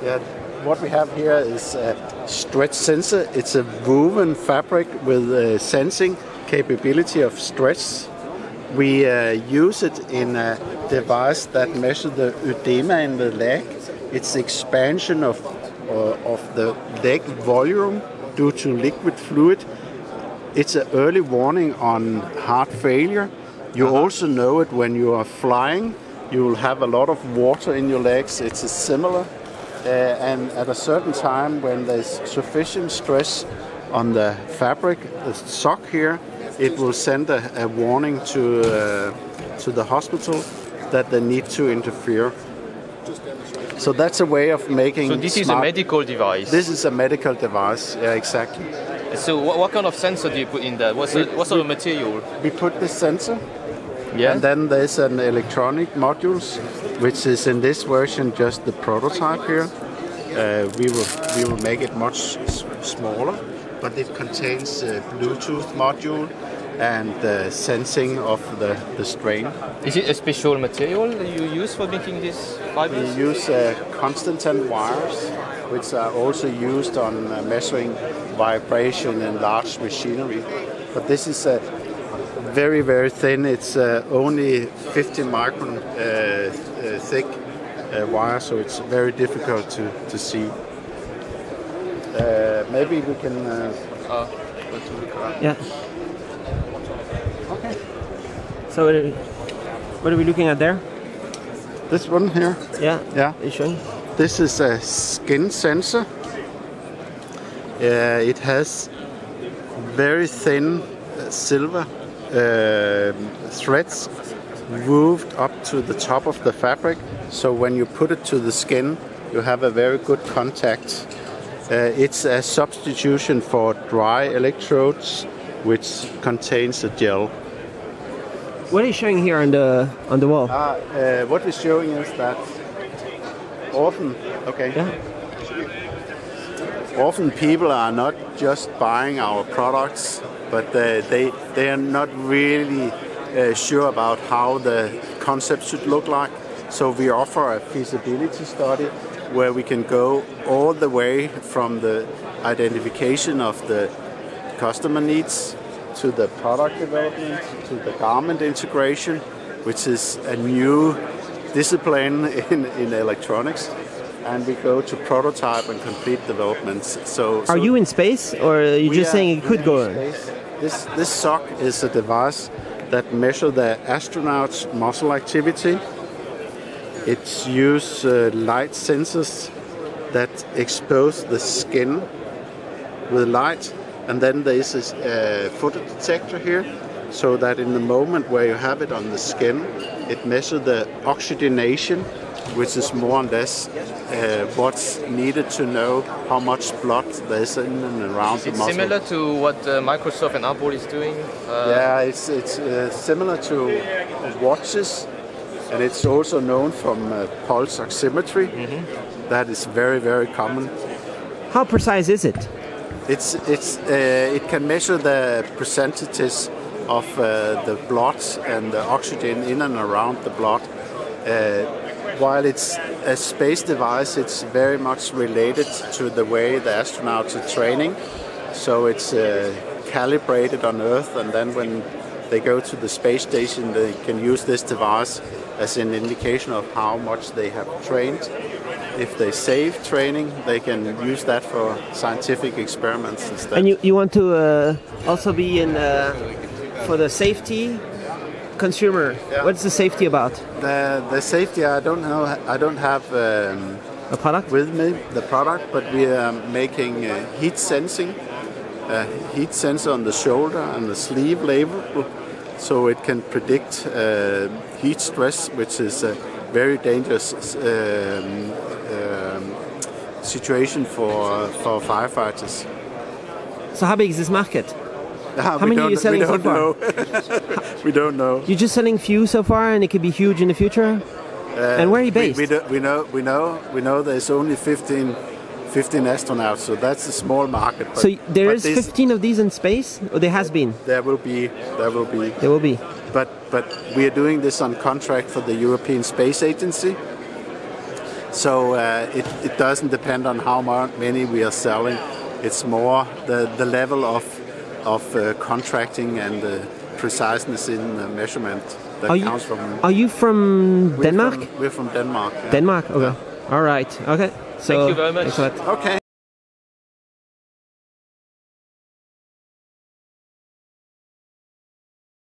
Yeah, what we have here is a stretch sensor. It's a woven fabric with a sensing capability of stretch. We use it in a device that measures the edema in the leg. It's expansion of the leg volume due to liquid fluid. It's an early warning on heart failure. You also know it when you are flying. You will have a lot of water in your legs. It's a similar. And at a certain time when there's sufficient stress on the fabric, the sock here, it will send a warning to the hospital that they need to interfere. So that's a way of making. So this is a medical device. This is a medical device. Yeah, exactly. So what kind of sensor do you put in there? What sort of material? We put the sensor. Yeah. And then there's an electronic modules, which is in this version just the prototype here. We will make it much smaller, but it contains a Bluetooth module and sensing of the strain. Is it a special material that you use for making these fibers? We use constant wires, which are also used on measuring vibration in large machinery. But this is a very, very thin. It's only 50 micron thick wire, so it's very difficult to see. Maybe we can go to the car. Yeah. Okay. So what are we looking at there? This one here. Yeah. Yeah. Are you showing? This is a skin sensor. It has very thin silver threads woven up to the top of the fabric. So when you put it to the skin, you have a very good contact. It's a substitution for dry electrodes, which contains a gel. What are you showing here on the wall? What we're showing is that often, often people are not just buying our products, but they are not really sure about how the concept should look like. So we offer a feasibility study where we can go all the way from the identification of the customer needs to the product development, to the garment integration, which is a new discipline in electronics, and we go to prototype and complete developments. So are you in space, or are you just saying it could go? This sock is a device that measures the astronaut's muscle activity. It's use light sensors that expose the skin with light. And then there is a photo detector here, so that in the moment where you have it on the skin, it measures the oxygenation, which is more or less what's needed to know how much blood there is in and around the muscle. It's similar to what Microsoft and Apple is doing? Yeah, it's similar to watches, and it's also known from pulse oximetry. Mm-hmm. That is very, very common. How precise is it? It can measure the percentages of the blood and the oxygen in and around the blood. While it's a space device, it's very much related to the way the astronauts are training. So it's calibrated on Earth, and then when they go to the space station, they can use this device as an indication of how much they have trained. If they save training, they can use that for scientific experiments instead. And you want to also be in for the safety consumer. Yeah. What's the safety about? The safety, I don't know. I don't have a product with me, the product, but we are making heat sensing, heat sensor on the shoulder and the sleeve label, so it can predict heat stress, which is a very dangerous situation for firefighters. So how big is this market? How many are you selling so far? We don't know. You're just selling few so far, and it could be huge in the future. And where are you based? We know there's only 15 astronauts, so that's a small market. But, so there is 15 of these in space, or there has been? There will be. There will be. But we are doing this on contract for the European Space Agency. So it doesn't depend on how many we are selling. It's more the level of contracting and the preciseness in the measurement that counts from. Are you from Denmark? We're from Denmark. Yeah. Denmark. Okay. Yeah. All right. Okay. So thank you very much. Okay.